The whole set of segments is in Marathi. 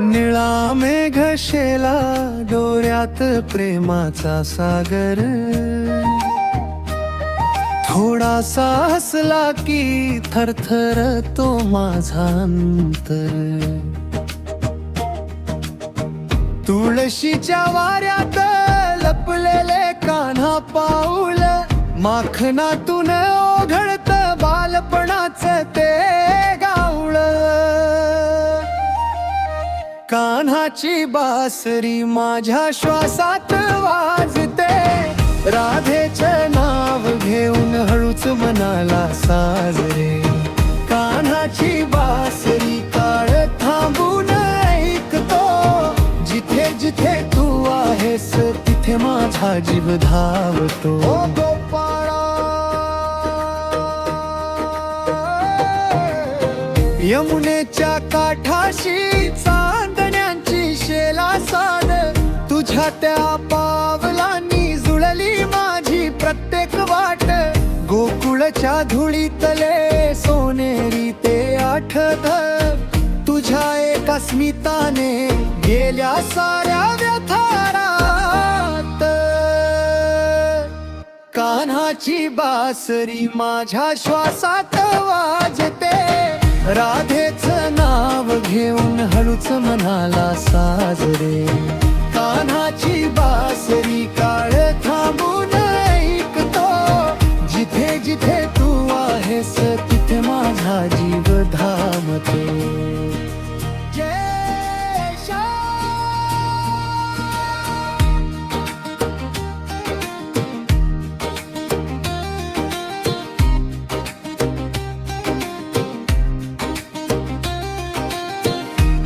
निळा मेघ शेला डोऱ्यात प्रेमाचा सागर, थोडासा हसला की थरथरतो माझा अंतर. तुळशीच्या वाऱ्यात लपलेले कान्हा पाऊल, माखनातून ओघळत बालपणाच ते गावळ. कान्हाची बासरी माझ्या श्वासात वाजते, राधेचे नाव घेऊन हळूच मनाला साजरे. कान्हाची बासरी काळ थांबून ऐकतो, जिथे जिथे तू आहेस तिथे माझा जीव धावतो. ओ गोपाळा, यमुनेच्या काठाशी चांदण्यांची शेला साद, तुझ्या त्या पावलांनी जुळली माझी प्रत्येक वाट. गोकुळच्या धुळीतले सोनेरी ते आठवत, तुझ्या एका स्मिताने गेल्या साऱ्या व्यथारात. कान्हाची बासरी माझ्या श्वासात वाजते, राधेचं नाव घेऊन हळूच मनाला साजरे. कान्हाची बासरी काळ थांबून ऐकतो, जिथे जिथे तू आहेस तिथे माझा जीव धावतो. जय श्याम.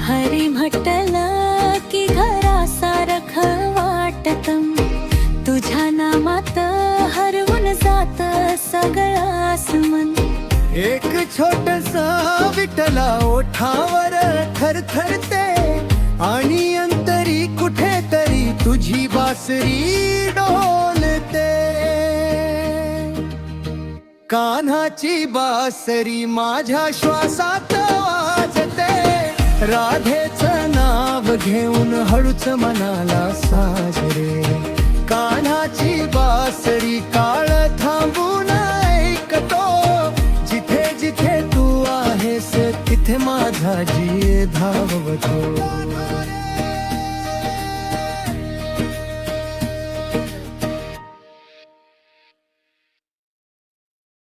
हरी म्हटलं की घरासारख वाटतं, तुझ्या नामात हरवून जात सगळं आसमन. एक छोटसा विठला ओठावर थरथरते, आणि अंतरी कुठेतरी तुझी बासरी डोलते. कान्हाची बासरी माझ्या श्वासात वाजते, राधेचं नाव घेऊन हळूच मनाला साजरे. कान्हाची बासरी काळ थांबून ऐकतो, जिथे जिथे तू आहेस तिथे माझा जीव धावतो.